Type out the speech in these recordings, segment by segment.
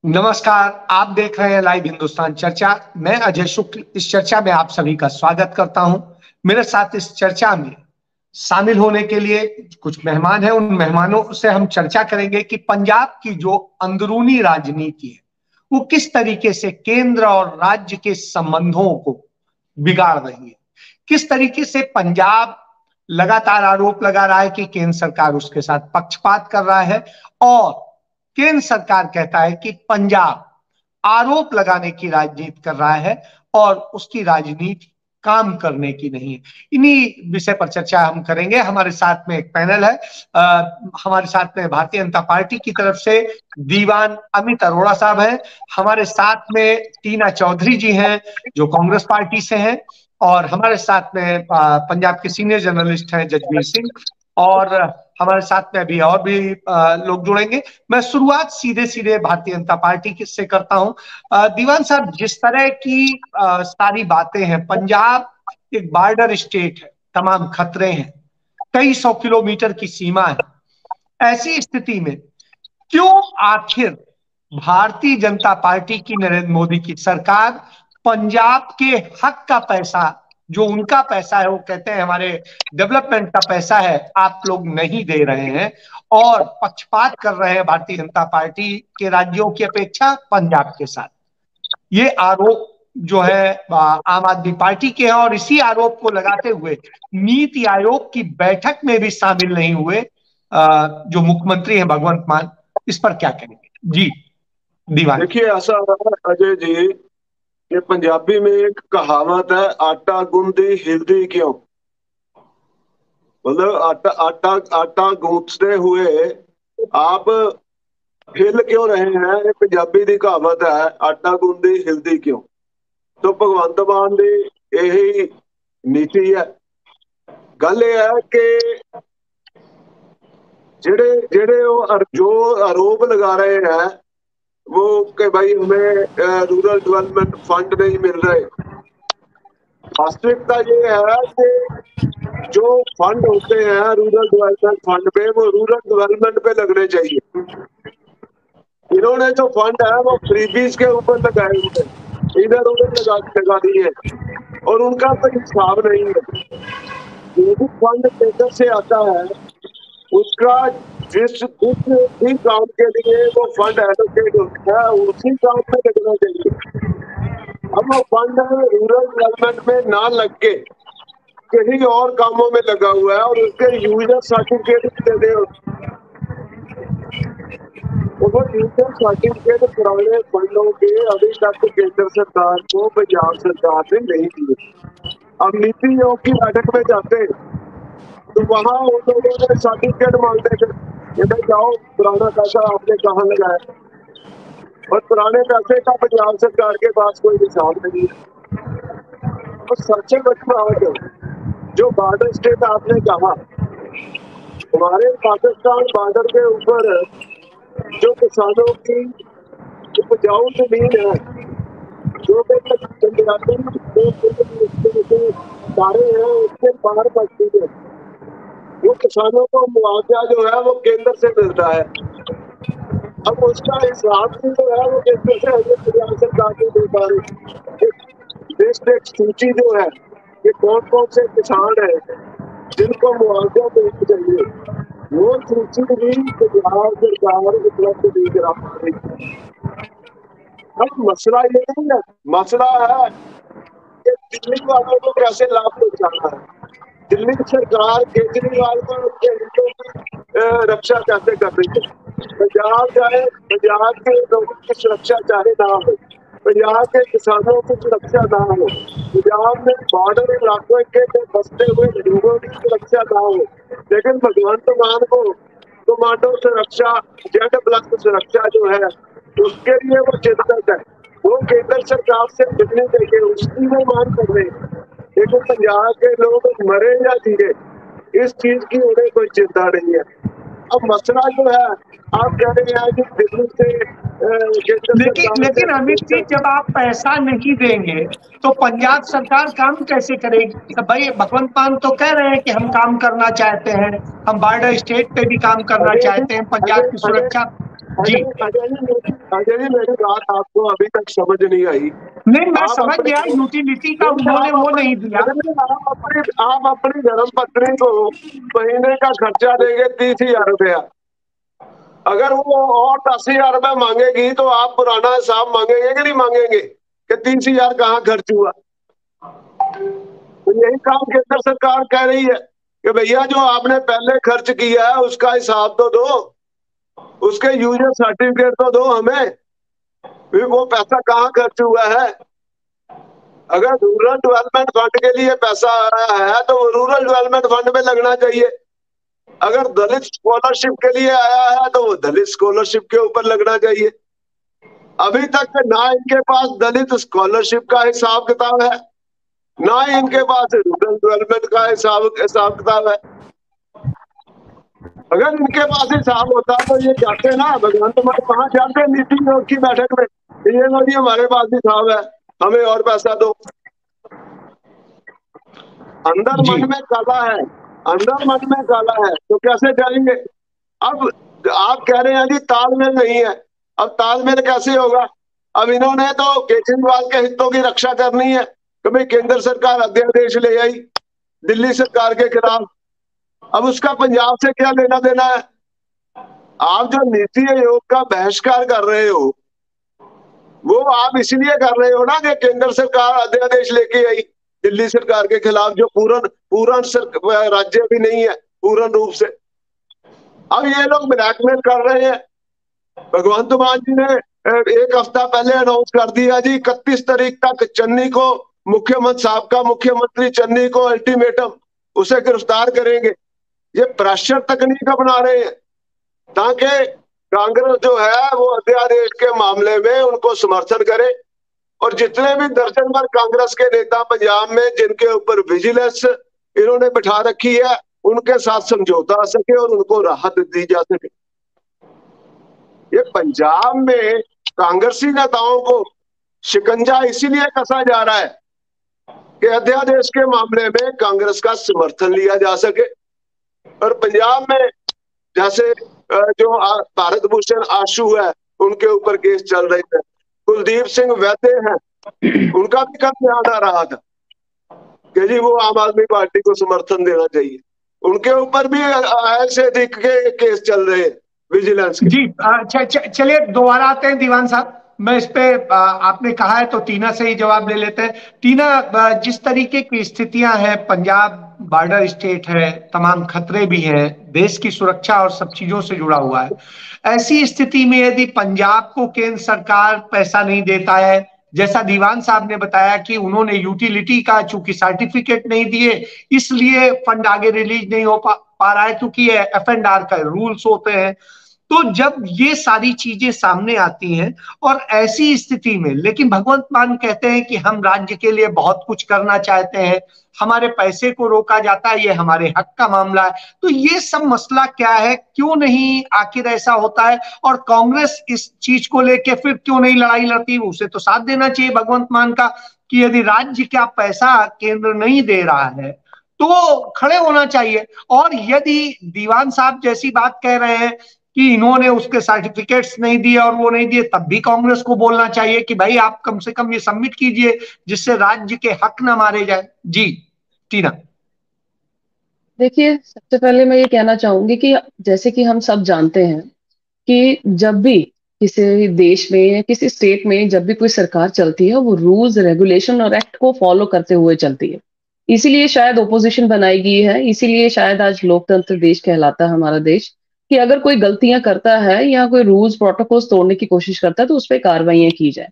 नमस्कार, आप देख रहे हैं लाइव हिंदुस्तान चर्चा। मैं अजय शुक्ल इस चर्चा में आप सभी का स्वागत करता हूं। मेरे साथ इस चर्चा में शामिल होने के लिए कुछ मेहमान हैं। उन मेहमानों से हम चर्चा करेंगे कि पंजाब की जो अंदरूनी राजनीति है वो किस तरीके से केंद्र और राज्य के संबंधों को बिगाड़ रही है। किस तरीके से पंजाब लगातार आरोप लगा रहा है कि केंद्र सरकार उसके साथ पक्षपात कर रहा है, और केंद्र सरकार कहता है कि पंजाब आरोप लगाने की राजनीति कर रहा है और उसकी राजनीति काम करने की नहीं है। इन्हीं विषय पर चर्चा हम करेंगे। हमारे साथ में एक पैनल है। हमारे साथ में भारतीय जनता पार्टी की तरफ से दीवान अमित अरोड़ा साहब हैं। हमारे साथ में टीना चौधरी जी हैं जो कांग्रेस पार्टी से हैं, और हमारे साथ में पंजाब के सीनियर जर्नलिस्ट हैं जजवीर सिंह, और हमारे साथ में अभी और भी लोग जुड़ेंगे। मैं शुरुआत सीधे सीधे भारतीय जनता पार्टी से करता हूं। दीवान साहब, जिस तरह की सारी बातें हैं, पंजाब एक बॉर्डर स्टेट है, तमाम खतरे हैं, कई सौ किलोमीटर की सीमा है। ऐसी स्थिति में क्यों आखिर भारतीय जनता पार्टी की, नरेंद्र मोदी की सरकार पंजाब के हक का पैसा, जो उनका पैसा है, वो कहते हैं हमारे डेवलपमेंट का पैसा है, आप लोग नहीं दे रहे हैं और पक्षपात कर रहे हैं भारतीय जनता पार्टी के राज्यों की अपेक्षा पंजाब के साथ। ये आरोप जो है आम आदमी पार्टी के हैं, और इसी आरोप को लगाते हुए नीति आयोग की बैठक में भी शामिल नहीं हुए जो मुख्यमंत्री हैं भगवंत मान। इस पर क्या कहेंगे जी दीवान? देखिए, ऐसा है अजय जी, ये पंजाबी में एक कहावत है, आटा गूंदी हिलदी क्यों। मतलब आटा आटा आटा गूंथते हुए आप हिल क्यों रहे हैं। ये पंजाबी की कहावत है, आटा गूंदी हिलदी क्यों। तो भगवंत मान की यही नीति है। गल ये है कि जेड़े जेड़े जो आरोप लगा रहे हैं वो कि भाई हमें रूरल डेवलपमेंट फंड नहीं मिल रहे। वास्तविकता ये है कि जो फंड होते हैं रूरल डेवलपमेंट फंड पे, वो रूरल डेवलपमेंट पे लगने चाहिए। इन्होंने जो फंड है वो फ्रीबीज के ऊपर लगाए हुए, इधर उधर लगा दिए, और उनका कोई हिसाब नहीं है। जो भी फंड केंद्र से आता है उसका जिस भी काम के लिए वो फंड एलोकेट होता है उसी काम में लगना चाहिए। अब वो फंड रूरल डेवलपमेंट में ना लग के कहीं और कामों में लगा हुआ है, और उसके यूजर सर्टिफिकेट देने, वो यूजर सर्टिफिकेट पुराने फंडों के अभी तक केंद्र सरकार को पंजाब सरकार ने नहीं दिए। अब नीति आयोग की बैठक में जाते तो वहां उन लोगों ने सर्टिफिकेट मांगते थे, जाओ पुराना पैसा आपने कहाँ लगाया, और पुराने पैसे का पंजाब सरकार के पास कोई हिसाब नहीं है। तो सबसे बड़ी बात जो बॉर्डर स्टेट आपने कहा, हमारे पाकिस्तान बॉर्डर के ऊपर जो किसानों की उपजाऊ जमीन है, जो सारे हैं उसके बाहर बचती है, वो किसानों को मुआवजा जो है वो केंद्र से मिलता है। अब उसका हिसाब भी जो है वो केंद्र से पंजाब सरकार को दे पा रही। डिस्ट्रिक्ट सूची जो है ये कौन कौन से किसान है जिनको मुआवजा देना चाहिए, वो सूची भी पंजाब सरकार उपलब्ध नहीं करा पा रही। अब मसला ये नहीं है, मसला है कि दिल्ली वालों को कैसे लाभ पहुंचाना है। दिल्ली सरकार केजरीवाल को उनके हितों की रक्षा कैसे कर रही है। पंजाब चाहे पंजाब के लोगों की सुरक्षा चाहे ना हो, पंजाब के किसानों की सुरक्षा ना हो, पंजाब में बॉर्डर इलाकों के बसते हुए लोगों की सुरक्षा ना हो, लेकिन भगवंत मान को कमांडो सुरक्षा, जेड ब्लॉक सुरक्षा जो है उसके लिए वो चिंतित है। वो केंद्र सरकार से मिलने चाहिए, उसकी वो मांग कर रहे हैं। लेकिन पंजाब के लोग मरे या जिए इस चीज की उन्हें कोई चिंता नहीं है। अब मसला जो है आप कह रहे हैं कि दिल्ली से लेकिन अमित जी, जब आप पैसा नहीं देंगे तो पंजाब सरकार काम कैसे करेगी? तो भाई भगवंत मान तो कह रहे हैं कि हम काम करना चाहते हैं, हम बॉर्डर स्टेट पे भी काम करना चाहते हैं, पंजाब की सुरक्षा। जी अजय जी मेरी बात आपको अभी तक समझ नहीं आई। नहीं, मैं आप समझ अपने गया यूटिलिटी का उन्होंने वो नहीं दिया। आप अपनी धर्म पत्नी को महीने का खर्चा देंगे 30,000 रुपया। अगर वो और 10,000 रुपया मांगेगी तो आप पुराना हिसाब मांगेंगे कि नहीं मांगेंगे कि 30,000 कहाँ खर्च हुआ? तो यही काम केंद्र सरकार कह रही है कि भैया जो आपने पहले खर्च किया है उसका हिसाब तो दो, उसके यूजर सर्टिफिकेट तो दो हमें, फिर वो पैसा कहाँ खर्च हुआ है। अगर रूरल डेवलपमेंट फंड के लिए पैसा आया है तो वो रूरल डेवलपमेंट फंड में लगना चाहिए। अगर दलित स्कॉलरशिप के लिए आया है तो वो दलित स्कॉलरशिप के ऊपर लगना चाहिए। अभी तक ना इनके पास दलित स्कॉलरशिप का हिसाब किताब है, ना ही इनके पास रूरल डेवलपमेंट का हिसाब किताब है। अगर इनके पास हिसाब होता तो ये कहते ना भगवंत मान वहां जाते नीति आयोग की बैठक में, ये लो जी हमारे पास हिसाब है, हमें और पैसा दो। अंदर मन में काला है, अंदर मन में काला है तो कैसे जाएंगे? अब आप कह रहे हैं जी तालमेल नहीं है, अब तालमेल कैसे होगा? अब इन्होंने तो केजरीवाल के हितों की रक्षा करनी है कि भाई केंद्र सरकार अध्यादेश ले आई दिल्ली सरकार के खिलाफ, अब उसका पंजाब से क्या लेना देना है? आप जो नीति आयोग का बहिष्कार कर रहे हो वो आप इसलिए कर रहे हो ना कि केंद्र सरकार अध्यादेश लेके आई दिल्ली सरकार के खिलाफ, जो पूर्ण राज्य भी नहीं है पूर्ण रूप से। अब ये लोग ब्लैकमेल कर रहे हैं। भगवंत मान जी ने एक हफ्ता पहले अनाउंस कर दिया जी 31 तारीख तक चन्नी को मुख्यमंत्री चन्नी को अल्टीमेटम, उसे गिरफ्तार करेंगे। ये प्रेशर तकनीक अपना रहे हैं ताकि कांग्रेस जो है वो अध्यादेश के मामले में उनको समर्थन करे और जितने भी दर्जन भर कांग्रेस के नेता पंजाब में जिनके ऊपर विजिलेंस इन्होंने बिठा रखी है उनके साथ समझौता आ सके और उनको राहत दी जा सके। ये पंजाब में कांग्रेसी नेताओं को शिकंजा इसीलिए कसा जा रहा है कि अध्यादेश के मामले में कांग्रेस का समर्थन लिया जा सके। और पंजाब में जैसे जो भारत भूषण आशु है उनके ऊपर केस चल रहे थे, कुलदीप सिंह वैद्य हैं, उनका भी कब ध्यान आ रहा था कि जी वो आम आदमी पार्टी को समर्थन देना चाहिए, उनके ऊपर भी ऐसे दिख के केस चल रहे हैं विजिलेंस के। जी चलिए दोबारा आते हैं दीवान साहब, मैं इस पे आपने कहा है तो टीना से ही जवाब ले लेते हैं। टीना, जिस तरीके की स्थितियां हैं, पंजाब बॉर्डर स्टेट है, तमाम खतरे भी हैं, देश की सुरक्षा और सब चीजों से जुड़ा हुआ है, ऐसी स्थिति में यदि पंजाब को केंद्र सरकार पैसा नहीं देता है, जैसा दीवान साहब ने बताया कि उन्होंने यूटिलिटी का चूंकि सर्टिफिकेट नहीं दिए इसलिए फंड आगे रिलीज नहीं हो पा रहा है, क्योंकि ये F&R का रूल्स होते हैं। तो जब ये सारी चीजें सामने आती हैं और ऐसी स्थिति में, लेकिन भगवंत मान कहते हैं कि हम राज्य के लिए बहुत कुछ करना चाहते हैं, हमारे पैसे को रोका जाता है, ये हमारे हक का मामला है, तो ये सब मसला क्या है, क्यों नहीं आखिर ऐसा होता है? और कांग्रेस इस चीज को लेके फिर क्यों नहीं लड़ाई लड़ती? उसे तो साथ देना चाहिए भगवंत मान का कि यदि राज्य का पैसा केंद्र नहीं दे रहा है तो खड़े होना चाहिए। और यदि दीवान साहब जैसी बात कह रहे हैं कि इन्होंने उसके सर्टिफिकेट्स नहीं दिए और वो नहीं दिए, तब भी कांग्रेस को बोलना चाहिए कि भाई आप कम से कम ये सबमिट कीजिए जिससे राज्य के हक ना मारे जाए। जी टीना। देखिए, सबसे पहले मैं ये कहना चाहूंगी कि जैसे कि हम सब जानते हैं कि जब भी किसी देश में या किसी स्टेट में जब भी कोई सरकार चलती है वो रूल्स रेगुलेशन और एक्ट को फॉलो करते हुए चलती है। इसीलिए शायद ओपोजिशन बनाई गई है, इसीलिए शायद आज लोकतंत्र देश कहलाता है हमारा देश, कि अगर कोई गलतियां करता है या कोई रूल्स प्रोटोकॉल्स तोड़ने की कोशिश करता है तो उस पर कार्रवाइयां की जाए।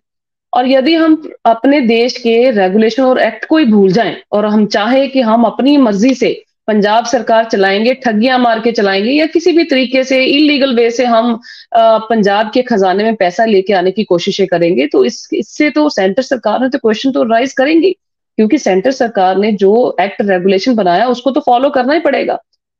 और यदि हम अपने देश के रेगुलेशन और एक्ट को ही भूल जाएं और हम चाहे कि हम अपनी मर्जी से पंजाब सरकार चलाएंगे, ठगियां मार के चलाएंगे या किसी भी तरीके से इलीगल वे से हम पंजाब के खजाने में पैसा लेके आने की कोशिशें करेंगे, तो इससे तो सेंटर सरकार ने तो क्वेश्चन तो राइज करेंगी, क्योंकि सेंटर सरकार ने जो एक्ट रेगुलेशन बनाया उसको तो फॉलो करना ही पड़ेगा।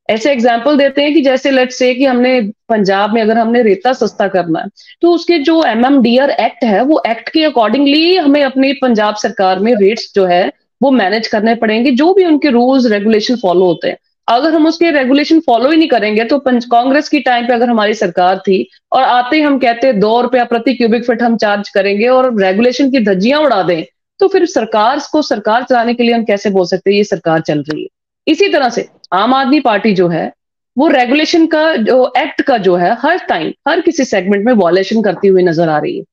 ऐसे एग्जाम्पल देते हैं कि जैसे लेट्स से कि हमने पंजाब में अगर हमने रेता सस्ता करना है तो उसके जो MMDR एक्ट है वो एक्ट के अकॉर्डिंगली हमें अपनी पंजाब सरकार में रेट्स जो है वो मैनेज करने पड़ेंगे, जो भी उनके रूल्स रेगुलेशन फॉलो होते हैं। अगर हम उसके रेगुलेशन फॉलो ही नहीं करेंगे तो कांग्रेस की टाइम पे अगर हमारी सरकार थी और आते ही हम कहते 2 रुपया प्रति क्यूबिक फीट हम चार्ज करेंगे और रेगुलेशन की धज्जियां उड़ा दें, तो फिर सरकार को सरकार चलाने के लिए हम कैसे बोल सकते हैं ये सरकार चल रही है। इसी तरह से आम आदमी पार्टी जो है वो रेगुलेशन का जो एक्ट का जो है हर टाइम हर किसी सेगमेंट में वॉयलेशन करती हुई नजर आ रही है।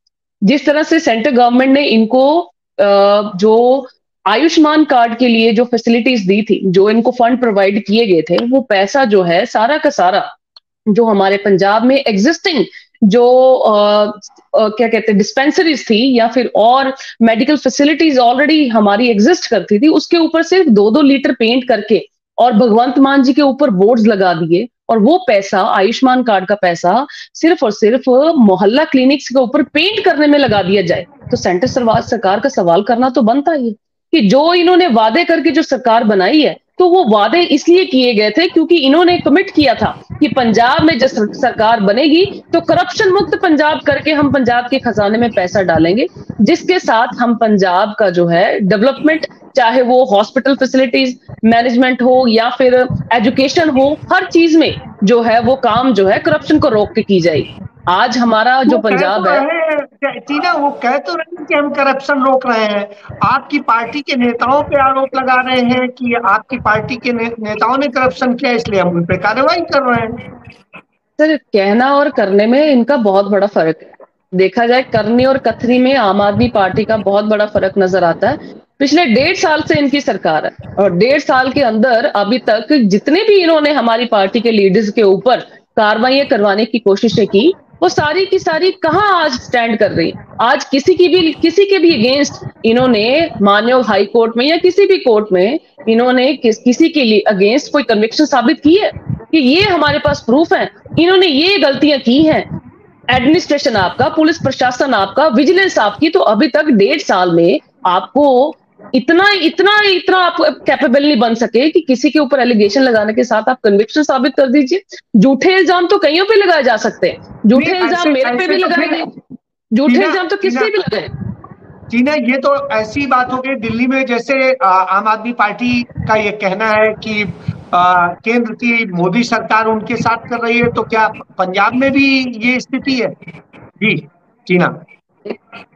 जिस तरह से सेंट्रल गवर्नमेंट ने इनको जो आयुष्मान कार्ड के लिए जो फैसिलिटीज दी थी, जो इनको फंड प्रोवाइड किए गए थे, वो पैसा जो है सारा का सारा जो हमारे पंजाब में एग्जिस्टिंग जो क्या कहते हैं डिस्पेंसरीज थी या फिर और मेडिकल फैसिलिटीज ऑलरेडी हमारी एग्जिस्ट करती थी, उसके ऊपर सिर्फ 2-2 लीटर पेंट करके और भगवंत मान जी के ऊपर बोर्ड्स लगा दिए और वो पैसा आयुष्मान कार्ड का पैसा सिर्फ और सिर्फ मोहल्ला क्लिनिक्स के ऊपर पेंट करने में लगा दिया जाए। तो सेंटर सरकार का सवाल करना तो बनता ही कि जो इन्होंने वादे करके जो सरकार बनाई है, तो वो वादे इसलिए किए गए थे क्योंकि इन्होंने कमिट किया था कि पंजाब में जब सरकार बनेगी तो करप्शन मुक्त पंजाब करके हम पंजाब के खजाने में पैसा डालेंगे, जिसके साथ हम पंजाब का जो है डेवलपमेंट, चाहे वो हॉस्पिटल फैसिलिटीज मैनेजमेंट हो या फिर एजुकेशन हो, हर चीज में जो है वो काम जो है करप्शन को रोक के की जाएगी। आज हमारा जो पंजाब है टीना, वो कह तो रहे हैं कि हम करप्शन रोक रहे हैं, आपकी पार्टी के नेताओं पे आरोप लगा रहे हैं कि आपकी पार्टी के नेताओं ने करप्शन किया इसलिए हम उन पे कार्रवाई कर रहे हैं। सर, कहना और करने में इनका बहुत बड़ा फर्क है। देखा जाए करनी और कथनी में आम आदमी पार्टी का बहुत बड़ा फर्क नजर आता है। पिछले 1.5 साल से इनकी सरकार है और 1.5 साल के अंदर अभी तक जितने भी इन्होंने हमारी पार्टी के लीडर्स के ऊपर कार्रवाई करवाने की कोशिशें की, वो सारी की सारी कहां आज स्टैंड कर रही है। आज किसी के भी अगेंस्ट इन्होंने माननीय हाई कोर्ट में या किसी भी कोर्ट में इन्होंने किसी के लिए अगेंस्ट कोई कन्विक्शन साबित की है कि ये हमारे पास प्रूफ है, इन्होंने ये गलतियां की हैं। एडमिनिस्ट्रेशन आपका, पुलिस प्रशासन आपका, विजिलेंस आपकी, तो अभी तक 1.5 साल में आपको इतना आप कैपेबल नहीं बन सके कि किसी के ऊपर एलिगेशन लगाने के साथ आप कन्विक्शन साबित कर दीजिए। झूठे इल्जाम तो कईयों पे लगाए जा सकते हैं, झूठे इल्जाम मेरे पे भी लगाए गए, झूठे इल्जाम तो किसी भी लगाए। टीना, ये तो ऐसी बात हो गई दिल्ली में, जैसे आम आदमी पार्टी का ये कहना है कि केंद्र की मोदी सरकार उनके साथ कर रही है, तो क्या पंजाब में भी ये स्थिति है? जी टीना,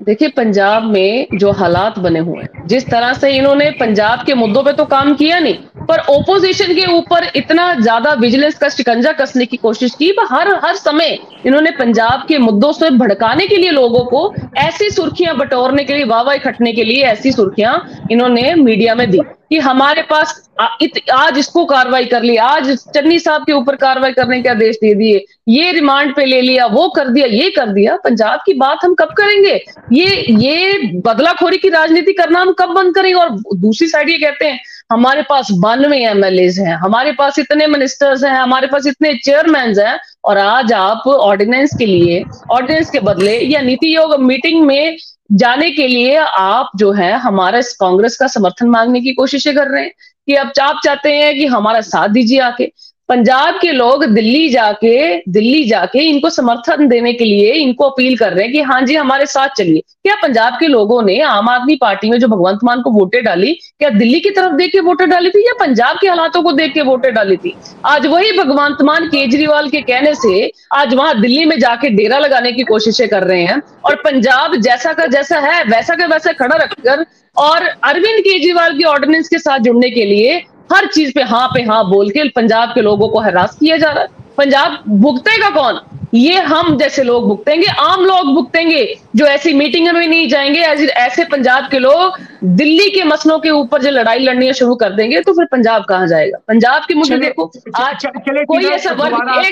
देखिए पंजाब में जो हालात बने हुए हैं, जिस तरह से इन्होंने पंजाब के मुद्दों पे तो काम किया नहीं, पर ओपोजिशन के ऊपर इतना ज्यादा विजिलेंस का शिकंजा कसने की कोशिश की, हर समय इन्होंने पंजाब के मुद्दों से भड़काने के लिए लोगों को ऐसी सुर्खियां बटोरने के लिए, वाहवाही खटने के लिए ऐसी सुर्खियां इन्होंने मीडिया में दी कि हमारे पास आज इसको कार्रवाई कर ली, आज चन्नी साहब के ऊपर कार्रवाई करने के आदेश दे दिए, ये रिमांड पे ले लिया, वो कर दिया, ये कर दिया। पंजाब की बात हम कब करेंगे? ये बदलाखोरी की राजनीति करना हम कब बंद करेंगे? और दूसरी साइड ये कहते हैं हमारे पास 92 एमएलएज हैं, हमारे पास इतने मिनिस्टर्स हैं, हमारे पास इतने चेयरमैन हैं, और आज आप ऑर्डिनेंस के बदले या नीति योग मीटिंग में जाने के लिए आप जो है हमारा कांग्रेस का समर्थन मांगने की कोशिशें कर रहे हैं कि अब आप चाहते हैं कि हमारा साथ दीजिए आके। पंजाब के लोग दिल्ली जाके इनको समर्थन देने के लिए इनको अपील कर रहे हैं कि हाँ जी हमारे साथ चलिए। क्या पंजाब के लोगों ने आम आदमी पार्टी में जो भगवंत मान को वोटें डाली, क्या दिल्ली की तरफ देख के वोटें डाली थी या पंजाब के हालातों को देख के वोटें डाली थी? आज वही भगवंत मान केजरीवाल के कहने से आज वहां दिल्ली में जाके डेरा लगाने की कोशिशें कर रहे हैं, और पंजाब जैसा का जैसा है वैसा का वैसा खड़ा रखकर और अरविंद केजरीवाल की ऑर्डिनेंस के साथ जुड़ने के लिए हर चीज पे हाँ बोल के पंजाब के लोगों को हरास किया जा रहा है। पंजाब भुगतेगा कौन? ये हम जैसे लोग भुगतेंगे, आम लोग भुगतेंगे जो ऐसी मीटिंग में नहीं जाएंगे। ऐसे पंजाब के लोग दिल्ली के मसलों के ऊपर जो लड़ाई लड़नी शुरू कर देंगे तो फिर पंजाब कहां जाएगा? पंजाब के मुद्दे देखो, आज कोई ऐसा वर्ग,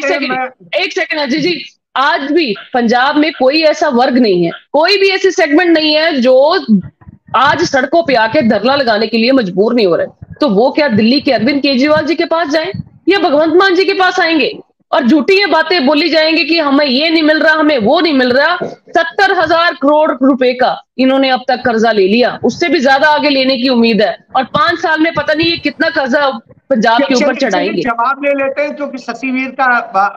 एक सेकंड अजय जी, आज भी पंजाब में कोई ऐसा वर्ग नहीं है, कोई भी ऐसी सेगमेंट नहीं है जो आज सड़कों पे आके धरना लगाने के लिए मजबूर नहीं हो रहे। तो वो क्या दिल्ली के अरविंद केजरीवाल जी के पास जाएं या भगवंत मान जी के पास आएंगे और झूठी ये बातें बोली जाएंगे कि हमें ये नहीं मिल रहा, हमें वो नहीं मिल रहा। 70,000 करोड़ रुपए का इन्होंने अब तक कर्जा ले लिया, उससे भी ज्यादा आगे लेने की उम्मीद है, और 5 साल में पता नहीं ये कितना कर्जा पंजाब के ऊपर चढ़ाएंगे। जवाब ले लेते हैं क्योंकि शशिवीर का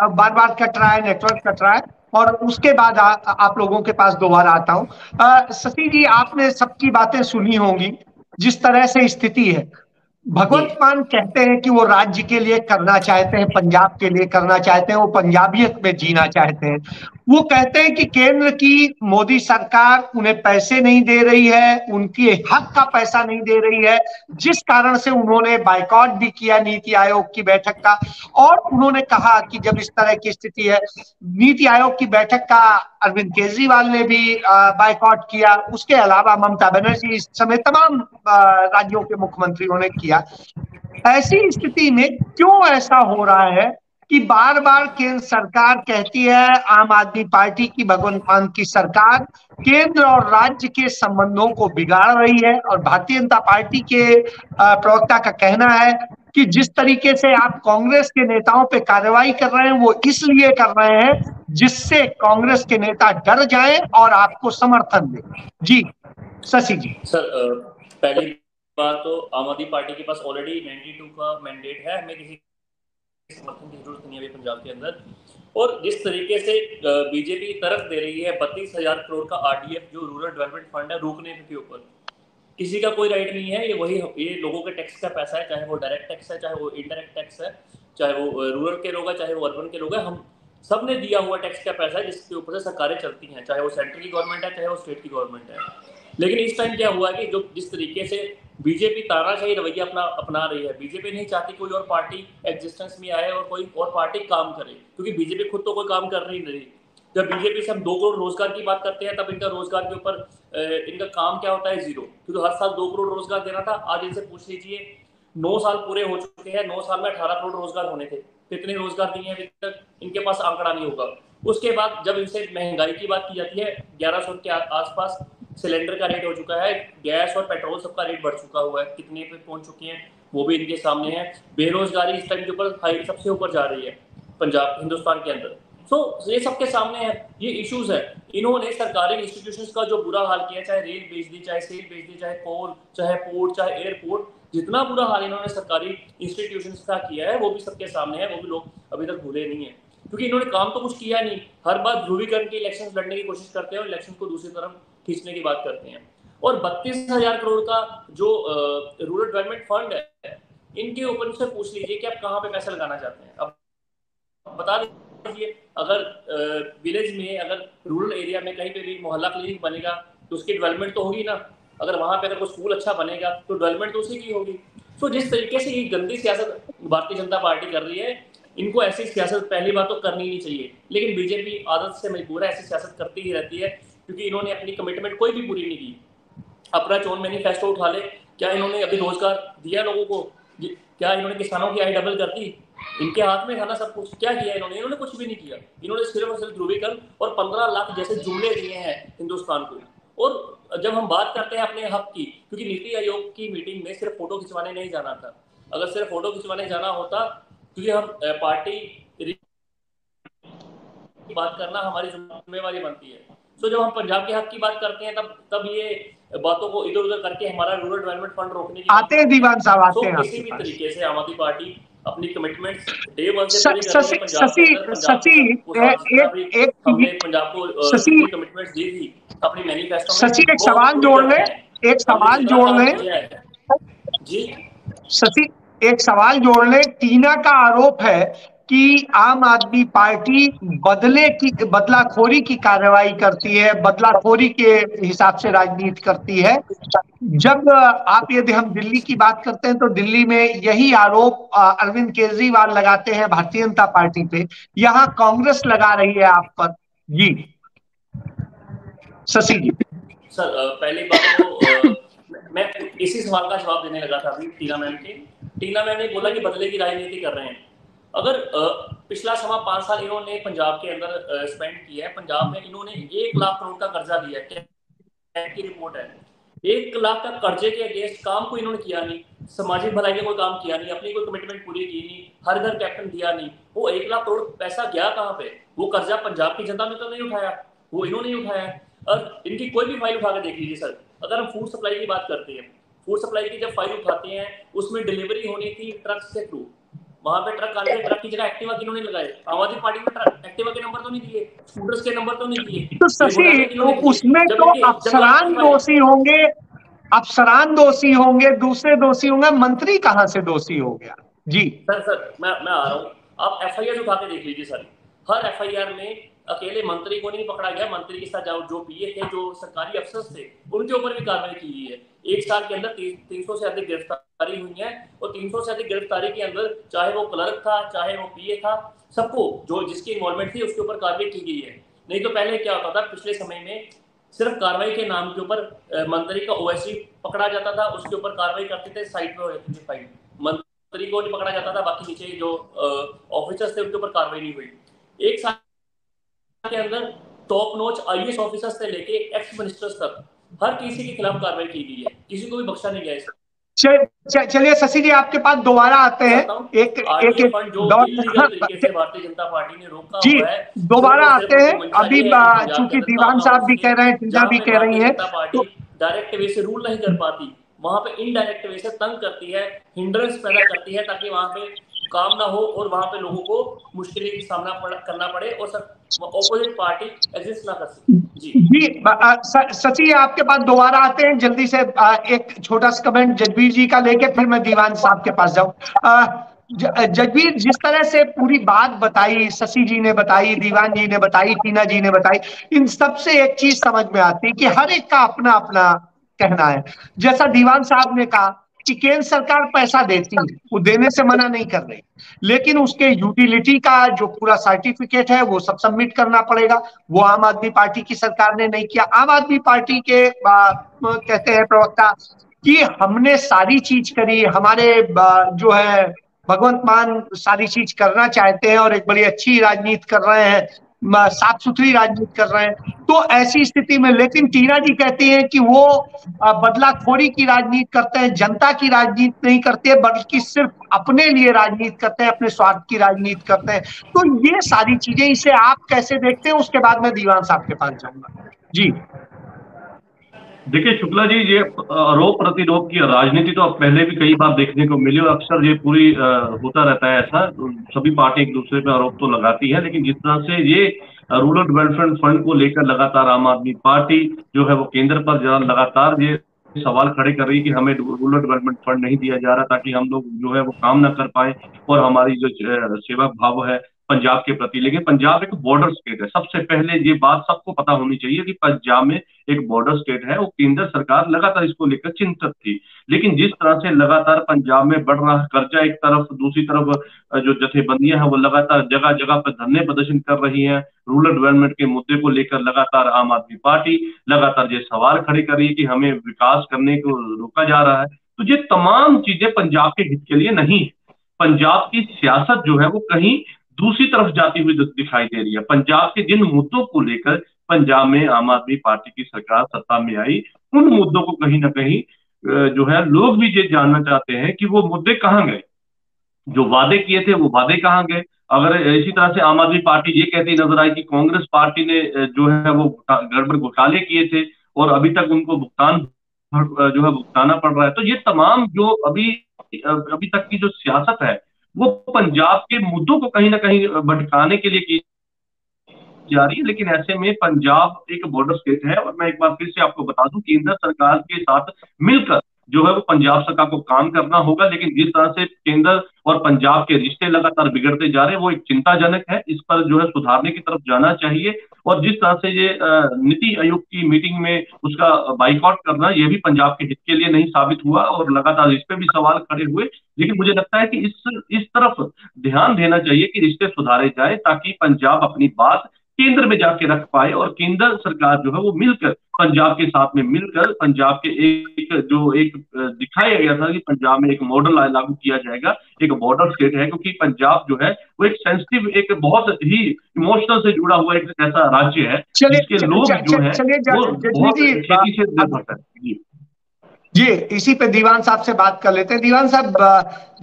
बार बार कट रहा है, नेटवर्क कट रहा है, और उसके बाद आप लोगों के पास दोबारा आता हूं। शशि जी, आपने सबकी बातें सुनी होंगी जिस तरह से स्थिति है। भगवंत मान कहते हैं कि वो राज्य के लिए करना चाहते हैं, पंजाब के लिए करना चाहते हैं, वो पंजाबियत में जीना चाहते हैं। वो कहते हैं कि केंद्र की मोदी सरकार उन्हें पैसे नहीं दे रही है, उनके हक का पैसा नहीं दे रही है, जिस कारण से उन्होंने बायकॉट भी किया नीति आयोग की बैठक का। और उन्होंने कहा कि जब इस तरह की स्थिति है, नीति आयोग की बैठक का अरविंद केजरीवाल ने भी बायकॉट किया, उसके अलावा ममता बनर्जी समेत तमाम राज्यों के मुख्यमंत्रियों ने किया। ऐसी स्थिति में क्यों ऐसा हो रहा है कि बार बार केंद्र सरकार कहती है, आम आदमी पार्टी की, भगवंत मान की सरकार केंद्र और राज्य के संबंधों को बिगाड़ रही है। और भारतीय जनता पार्टी के प्रवक्ता का कहना है कि जिस तरीके से आप कांग्रेस के नेताओं पे कार्रवाई कर रहे हैं, वो इसलिए कर रहे हैं जिससे कांग्रेस के नेता डर जाएं और आपको समर्थन दें। जी शशि जी। सर, पहली बात तो आम आदमी पार्टी के पास ऑलरेडी 92 का मैंडेट है, हमें किसी समर्थन की जरूरत नहीं है पंजाब के अंदर। और जिस तरीके से बीजेपी तरफ दे रही है 32,000 करोड़ का आरडीएफ जो रूरल डेवलपमेंट फंड है रोकने के ऊपर, किसी का कोई राइट नहीं है। ये लोगों के टैक्स का पैसा है, चाहे वो डायरेक्ट टैक्स है, चाहे वो इनडायरेक्ट टैक्स है, चाहे वो रूरल के लोग हैं, चाहे वो अर्बन के लोग हैं, हम सब ने दिया हुआ टैक्स का पैसा है जिसके ऊपर से सरकारें चलती हैं, चाहे वो सेंट्रल की गवर्नमेंट है, चाहे वो स्टेट की गवर्नमेंट है। लेकिन इस टाइम क्या हुआ है कि जो जिस तरीके से बीजेपी तानाशाही रवैया अपना रही है, बीजेपी नहीं चाहती कोई और पार्टी एग्जिस्टेंस में आए और कोई और पार्टी काम करे, क्योंकि बीजेपी खुद तो कोई काम कर रही नहीं। जब बीजेपी से हम 2 करोड़ रोजगार की बात करते हैं, तब इनका रोजगार के ऊपर इनका काम क्या होता है, जीरो। क्योंकि हर साल 2 करोड़ रोजगार देना था। आज इनसे पूछ लीजिए, 9 साल पूरे हो चुके हैं, 9 साल में 18 करोड़ रोजगार होने थे, कितने रोजगार दिए हैं अभी तक, इनके पास आंकड़ा नहीं होगा। उसके बाद जब इनसे महंगाई की बात की जाती है, 1100 के आसपास सिलेंडर का रेट हो चुका है, गैस और पेट्रोल सबका रेट बढ़ चुका हुआ है, कितने पे पहुंच चुके हैं वो भी इनके सामने है। बेरोजगारी इस टाइम के ऊपर सबसे ऊपर जा रही है पंजाब हिंदुस्तान के अंदर। ये सबके सामने है, ये इश्यूज है। इन्होंने सरकारी इंस्टीट्यूशंस का जो बुरा हाल किया, चाहे रेल बेच दी, चाहे स्टील बेच दी, चाहे कोल, चाहे पोर्ट, चाहे एयरपोर्ट, जितना बुरा हाल इन्होंने सरकारी इंस्टीट्यूशंस का किया है वो भी सबके सामने है, वो भी लोग अभी तक भूले नहीं है। क्योंकि इन्होंने काम तो कुछ किया नहीं, हर बार ध्रुवीकरण के इलेक्शन लड़ने की कोशिश करते हैं और इलेक्शन को दूसरी तरफ खींचने की बात करते हैं। और 32,000 करोड़ का जो रूरल डेवलपमेंट फंड है, इनके ऊपर से पूछ लीजिए कि आप कहाँ पे पैसा लगाना चाहते हैं। अब बता दीजिए, अगर विलेज में, अगर रूरल एरिया में कहीं पे भी मोहल्ला क्लिनिक बनेगा तो उसकी डेवलपमेंट तो होगी ना। अगर वहां पे अगर कोई स्कूल अच्छा बनेगा तो डेवलपमेंट तो उसी की होगी। तो जिस तरीके से ये गंदी सियासत भारतीय जनता पार्टी कर रही है, इनको ऐसी सियासत पहली बात तो करनी नहीं चाहिए। लेकिन बीजेपी आदत से मजबूर है, ऐसी सियासत करती ही रहती है, क्योंकि इन्होंने अपनी कमिटमेंट कोई भी पूरी नहीं की। अपना चोन मैनिफेस्टो उठा ले, क्या इन्होंने अभी रोजगार दिया लोगों को? क्या इन्होंने किसानों की आय डबल कर दी? इनके हाथ में था ना सब कुछ। क्या किया इन्होंने? इन्होंने कुछ भी नहीं किया। इन्होंने सिर्फ और सिर्फ ध्रुवीकरण और 15 लाख जैसे जुमले दिए हैं हिंदुस्तान को। और जब हम बात करते हैं अपने हक की, क्योंकि नीति आयोग की मीटिंग में सिर्फ फोटो खिंचवाने नहीं जाना था। अगर सिर्फ फोटो खिंचवाने जाना होता, क्योंकि हम पार्टी की बात करना हमारी जिम्मेवारी बनती है। तो जब हम पंजाब के हक की बात करते हैं, तब ये बातों को इधर उधर करके हमारा रूरल डेवलपमेंट फंड रोकने की आते हैं दीवान साहब, आते हैं। किसी भी तरीके से आम आदमी पार्टी अपनी कमिटमेंट डे वन से हमने पंजाब को कमिटमेंट दी थी अपनी मैनिफेस्टो में। शशि एक सवाल जोड़ ले, एक सवाल जोड़ ले जी शशि, एक सवाल जोड़ ले। टीना का आरोप है कि आम आदमी पार्टी बदलाखोरी की कार्रवाई करती है, बदलाखोरी के हिसाब से राजनीति करती है। जब यदि हम दिल्ली की बात करते हैं तो दिल्ली में यही आरोप अरविंद केजरीवाल लगाते हैं भारतीय जनता पार्टी पे, यहाँ कांग्रेस लगा रही है आप पर। जी शशि जी। सर, पहली बात तो मैं इसी सवाल का जवाब देने लगा था अभी टीना मैम के। टीना मैम ने बोला कि बदले की राजनीति कर रहे हैं। अगर पिछला समा 5 साल इन्होंने पंजाब के अंदर स्पेंड किया है, पंजाब में इन्होंने 1 लाख करोड़ का कर्जा दिया है, की रिपोर्ट है। 1 लाख का कर्जे के अगेंस्ट काम को इन्होंने किया नहीं, सामाजिक भलाई का कोई काम किया नहीं, अपनी कोई कमिटमेंट पूरी की नहीं, हर घर कैप्टन दिया नहीं। वो 1 लाख करोड़ पैसा गया कहाँ पे? वो कर्जा पंजाब की जनता ने तो नहीं उठाया, वो इन्होंने ही उठाया। और इनकी कोई भी फाइल उठा के देख लीजिए सर। अगर हम फूड सप्लाई की बात करते हैं, फूड सप्लाई की जब फाइल उठाते हैं उसमें डिलीवरी होनी थी ट्रक से थ्रू। वहां पे ट्रक आने, ट्रक की जगह एक्टिवा किन्होंने लगाए? आम आदमी पार्टी ने एक्टिवा के नंबर तो नहीं दिए, स्कूटर्स के नंबर तो नहीं दिए। तो शशि, तो उसमें तो अफसरान दोषी होंगे, अफसरान दोषी होंगे, दूसरे दोषी होंगे, मंत्री कहां से दोषी हो गया? जी सर मैं आ रहा हूँ। आप एफआईआर उठा के देख लीजिए सर, हर एफआईआर में अकेले मंत्री को नहीं पकड़ा गया, मंत्री के साथ जो पीए थे, जो सरकारी अफसर थे, उनके ऊपर भी कार्रवाई की गई है। एक साल के अंदर 300 से अधिक गिरफ्तारी हुई है, और 300 से अधिक गिरफ्तारी के अंदर चाहे वो क्लर्क था, चाहे वो पीए था, सबको जो जिसकी इन्वॉल्वमेंट थी उसके ऊपर कार्रवाई की गई है। नहीं तो पहले क्या होता था, पिछले समय में सिर्फ कार्रवाई के नाम के ऊपर मंत्री का ओएसडी पकड़ा जाता था, उसके ऊपर कार्रवाई करते थे, साइड में हो जाती थी फाइल, मंत्री को नहीं पकड़ा जाता था, बाकी नीचे जो ऑफिसर्स थे उनके ऊपर कार्रवाई नहीं हुई। एक साल के अंदर टॉप नॉच आईएएस ऑफिसर्स से लेके एक्स मिनिस्टर्स तक हर किसी के खिलाफ कार्रवाई की गई है, किसी को भी बख्शा नहीं गया इसमें। चलिए शशि जी आपके पास दोबारा आते हैं। एक फंड जो इलीगल तरीके से भारतीय जनता पार्टी ने रोका जी हुआ है, दोबारा आते हैं। अभी चूंकि दीवान साहब भी कह रहे हैं, टीना भी कह रही है, पार्टी डायरेक्ट वे से रूल नहीं कर पाती, वहां पे इनडायरेक्ट वे से तंग करती है, हिंड्रेंस पैदा करती है, ताकि वहां पे काम ना हो और वहां पे लोगों को मुश्किल का सामना करना पड़े और ऑपोजिट पार्टी एग्जिस्ट ना कर सके। जी सची आपके पास दोबारा आते हैं जल्दी से। एक छोटा सा कमेंट जजबीर जी का लेके फिर मैं दीवान साहब के पास जाऊं। जजबीर, जिस तरह से पूरी बात बताई, शशि जी ने बताई, दीवान जी ने बताई, टीना जी ने बताई, इन सब से एक चीज समझ में आती है कि हर एक का अपना अपना कहना है। जैसा दीवान साहब ने कहा कि केंद्र सरकार पैसा देती है, वो देने से मना नहीं कर रही, लेकिन उसके यूटिलिटी का जो पूरा सर्टिफिकेट है वो सब सबमिट करना पड़ेगा। वो आम आदमी पार्टी की सरकार ने नहीं किया। आम आदमी पार्टी के कहते हैं प्रवक्ता कि हमने सारी चीज करी, हमारे जो है भगवंत मान सारी चीज करना चाहते हैं और एक बड़ी अच्छी राजनीति कर रहे हैं, साफ सुथरी राजनीति कर रहे हैं। तो ऐसी स्थिति में लेकिन टीना जी कहती हैं कि वो बदलाखोरी की राजनीति करते हैं, जनता की राजनीति नहीं करते, बल्कि सिर्फ अपने लिए राजनीति करते हैं, अपने स्वार्थ की राजनीति करते हैं। तो ये सारी चीजें, इसे आप कैसे देखते हैं? उसके बाद मैं दीवान साहब के पास जाऊंगा। जी देखिए शुक्ला जी, ये आरोप प्रतिरोप की राजनीति तो अब पहले भी कई बार देखने को मिली और अक्सर ये पूरी होता रहता है ऐसा। सभी पार्टी एक दूसरे पे आरोप तो लगाती है, लेकिन जिस तरह से ये रूरल डेवलपमेंट फंड को लेकर लगातार आम आदमी पार्टी जो है वो केंद्र पर लगातार ये सवाल खड़े कर रही है कि हमें रूरल डेवलपमेंट फंड नहीं दिया जा रहा ताकि हम लोग जो है वो काम ना कर पाए और हमारी जो सेवा भाव है पंजाब के प्रति। लेकिन पंजाब एक बॉर्डर स्टेट है। सबसे पहले ये बात सबको पता होनी चाहिए कि पंजाब में एक बॉर्डर स्टेट है, वो केंद्र सरकार लगातार इसको लेकर चिंतित थी। लेकिन जिस तरह से लगातार पंजाब में बढ़ रहा कर्जा एक तरफ, दूसरी तरफ जो जथेबंदियां हैं वो लगातार जगह जगह पर धरने प्रदर्शन कर रही हैं, रूरल डेवलपमेंट के मुद्दे को लेकर लगातार आम आदमी पार्टी लगातार ये सवाल खड़े कर रही है कि हमें विकास करने को रोका जा रहा है। तो ये तमाम चीजें पंजाब के हित के लिए नहीं है। पंजाब की सियासत जो है वो कहीं दूसरी तरफ जाती हुई दिखाई दे रही है। पंजाब के जिन मुद्दों को लेकर पंजाब में आम आदमी पार्टी की सरकार सत्ता में आई, उन मुद्दों को कहीं ना कहीं जो है लोग भी ये जानना चाहते हैं कि वो मुद्दे कहां गए, जो वादे किए थे वो वादे कहां गए। अगर इसी तरह से आम आदमी पार्टी ये कहती नजर आई कि कांग्रेस पार्टी ने जो है वो गड़बड़ घोटाले किए थे और अभी तक उनको भुगतान जो है भुगताना पड़ रहा है, तो ये तमाम जो अभी तक की जो सियासत है वो पंजाब के मुद्दों को कहीं ना कहीं भटकाने के लिए की जा रही है। लेकिन ऐसे में पंजाब एक बॉर्डर स्टेट है और मैं एक बार फिर से आपको बता दूं, केंद्र सरकार के साथ मिलकर जो है वो पंजाब सरकार को काम करना होगा। लेकिन जिस तरह से केंद्र और पंजाब के रिश्ते लगातार बिगड़ते जा रहे हैं वो एक चिंताजनक है। इस पर जो है सुधारने की तरफ जाना चाहिए। और जिस तरह से ये नीति आयोग की मीटिंग में उसका बाइकआउट करना, ये भी पंजाब के हित के लिए नहीं साबित हुआ और लगातार इस पे भी सवाल खड़े हुए। लेकिन मुझे लगता है कि इस तरफ ध्यान देना चाहिए कि रिश्ते सुधारे जाए ताकि पंजाब अपनी बात केंद्र में जाके रख पाए और केंद्र सरकार जो है वो मिलकर पंजाब के साथ में मिलकर पंजाब के एक दिखाया गया था कि पंजाब में एक मॉडल लागू किया जाएगा, एक बॉर्डर स्टेट है, क्योंकि पंजाब जो है वो एक सेंसिटिव, एक बहुत ही इमोशनल से जुड़ा हुआ एक ऐसा राज्य है जिसके लोग जो है वो बहुत खेती से निर्भर है। जी इसी पे दीवान साहब से बात कर लेते हैं। दीवान साहब,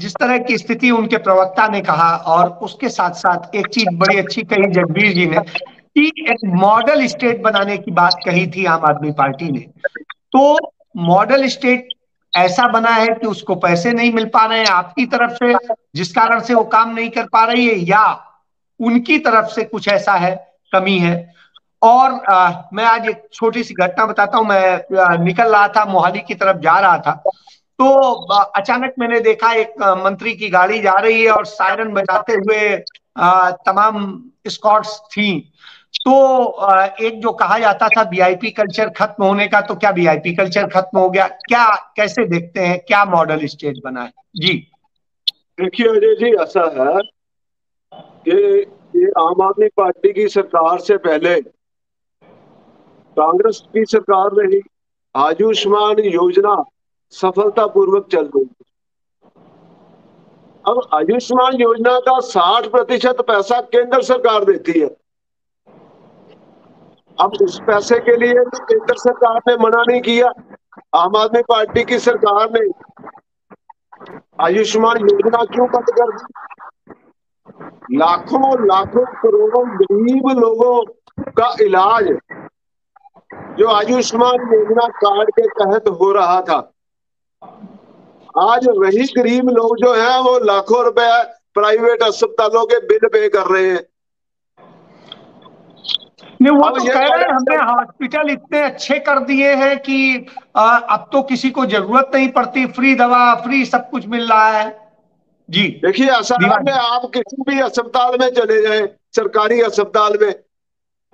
जिस तरह की स्थिति उनके प्रवक्ता ने कहा और उसके साथ साथ एक चीज बड़ी अच्छी कही जगबीर जी ने कि एक मॉडल स्टेट बनाने की बात कही थी आम आदमी पार्टी ने। तो मॉडल स्टेट ऐसा बना है कि उसको पैसे नहीं मिल पा रहे हैं आपकी तरफ से, जिस कारण से वो काम नहीं कर पा रही है, या उनकी तरफ से कुछ ऐसा है, कमी है? और मैं आज एक छोटी सी घटना बताता हूँ। मैं निकल रहा था, मोहाली की तरफ जा रहा था, तो अचानक मैंने देखा एक मंत्री की गाड़ी जा रही है और सायरन बजाते हुए तमाम स्कॉट्स थी। तो एक जो कहा जाता था वीआईपी कल्चर खत्म होने का, तो क्या वीआईपी कल्चर खत्म हो गया? क्या कैसे देखते हैं, क्या मॉडल स्टेट बना है? जी देखिए अजय जी, ऐसा है कि ये आम आदमी पार्टी की सरकार से पहले कांग्रेस की सरकार रही, आयुष्मान योजना सफलतापूर्वक चल रही थी। अब आयुष्मान योजना का 60% पैसा केंद्र सरकार देती है। अब उस पैसे के लिए तो केंद्र सरकार ने मना नहीं किया। आम आदमी पार्टी की सरकार ने आयुष्मान योजना क्यों बंद कर दी? लाखों लाखों करोड़ों गरीब लोगों का इलाज जो आयुष्मान योजना कार्ड के तहत हो रहा था, आज वही गरीब लोग जो हैं वो लाखों रुपए प्राइवेट अस्पतालों के बिल पे कर रहे हैं। नहीं, वो तो कह रहे हैं हमने हॉस्पिटल इतने अच्छे कर दिए हैं कि अब तो किसी को जरूरत नहीं पड़ती, फ्री दवा, फ्री सब कुछ मिल रहा है। जी देखिए, ऐसा है, आप किसी भी अस्पताल में चले जाएं, सरकारी अस्पताल में,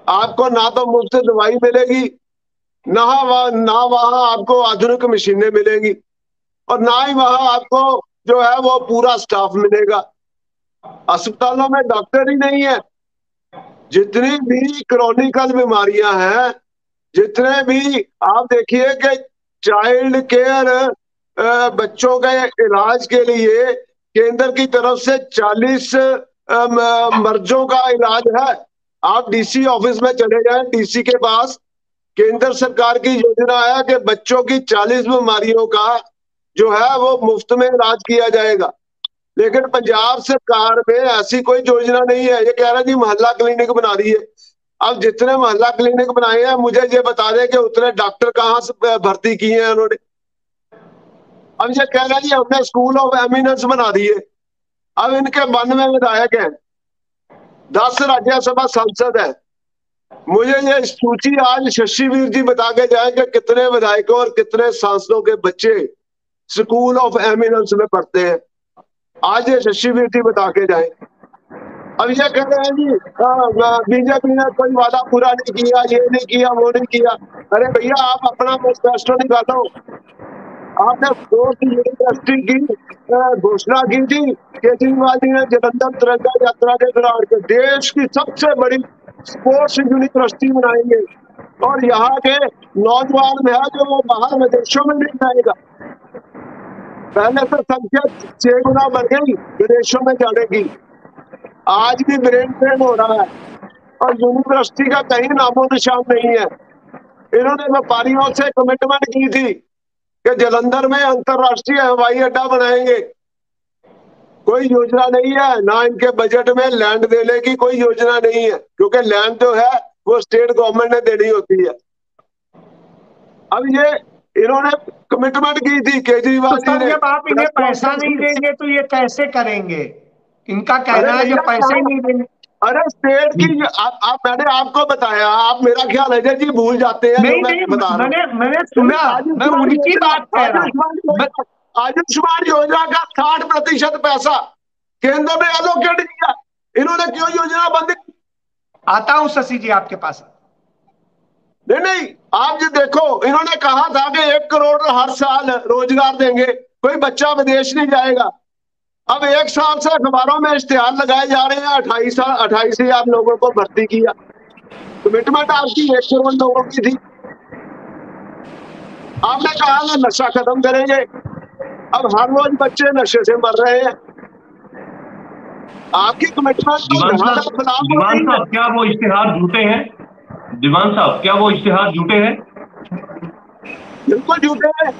आपको ना तो मुफ्त दवाई मिलेगी, ना वहां आपको आधुनिक मशीनें मिलेंगी, और ना ही वहां आपको जो है वो पूरा स्टाफ मिलेगा। अस्पतालों में डॉक्टर ही नहीं है। जितनी भी क्रॉनिकल बीमारियां हैं, जितने भी आप देखिए कि चाइल्ड केयर बच्चों के इलाज के लिए केंद्र की तरफ से 40 मर्जों का इलाज है। आप डीसी ऑफिस में चले जाएं, डीसी के पास केंद्र सरकार की योजना है कि बच्चों की 40 बीमारियों का जो है वो मुफ्त में इलाज किया जाएगा। लेकिन पंजाब सरकार में ऐसी कोई योजना नहीं है। ये कह रहा है जी मोहल्ला क्लिनिक बना रही है। अब जितने मोहल्ला क्लिनिक बनाए हैं, मुझे ये बता दें कि उतने डॉक्टर कहाँ से भर्ती किए हैं उन्होंने। अब ये कह रहा है जी हमने स्कूल ऑफ एमिनेंस बना दिए। अब इनके 92 विधायक हैं, 10 राज्यसभा सांसद है। मुझे ये सूची आज शशि वीर जी बता के जाए कि कितने विधायकों और कितने सांसदों के बच्चे स्कूल ऑफ एमिनेंस में पढ़ते हैं। आज ये शशि वीर जी बता के जाए। अब ये कह रहे हैं जी बीजेपी ने कोई वादा पूरा नहीं किया, ये नहीं किया, वो नहीं किया। अरे भैया, आप अपना मैनिफेस्टो निकालो। आपने 4 यूनिवर्सिटी की घोषणा की थी। केजरीवाल जी ने जलंधर तिरंगा यात्रा के दौरान के देश की सबसे बड़ी स्पोर्ट्स यूनिवर्सिटी बनाएंगे, और यहाँ के नौजवान में है जो वो बाहर विदेशों में नहीं जाएगा। पहले से संख्या 6 गुना बढ़ गई विदेशों में जाने की। आज भी ब्रेन ड्रेन हो रहा है, और यूनिवर्सिटी का कहीं नामो निशान नहीं है। इन्होंने व्यापारियों से कमिटमेंट की थी कि जलंधर में अंतरराष्ट्रीय हवाई अड्डा बनाएंगे। कोई योजना नहीं है, ना इनके बजट में लैंड देने की कोई योजना नहीं है, क्योंकि लैंड जो है वो स्टेट गवर्नमेंट ने देनी होती है। अब ये इन्होंने कमिटमेंट की थी केजरीवाल जी ने। जब आप इन्हें पैसा नहीं देंगे तो ये कैसे करेंगे? इनका कहना है जब पैसे ही नहीं देंगे। अरे स्टेट की मैंने आपको बताया, आप मेरा ख्याल है जी भूल जाते हैं। नहीं, मैंने सुना, मैं उनकी बात कह रहा हूं। आयुष्मान योजना का 60% पैसा केंद्र ने एलोकेट किया। इन्होंने क्यों योजना बंद की? आता हूं शशि जी आपके पास। नहीं, आप ये देखो, इन्होंने कहा था कि 1 करोड़ हर साल रोजगार देंगे, कोई बच्चा विदेश नहीं जाएगा। अब 1 साल से अखबारों में इश्तिहार लगाए जा रहे हैं, 28,000 लोगों को भर्ती किया। कमिटमेंट आपकी 1 करोड़ लोगों की थी। आपने कहा ना नशा खत्म करेंगे। अब हर रोज बच्चे नशे से मर रहे हैं। आपकी कमिटमेंट क्या वो इश्तिहार झूठे हैं? दीवान साहब, क्या वो इश्तिहार झूठे हैं? बिल्कुल झूठे हैं,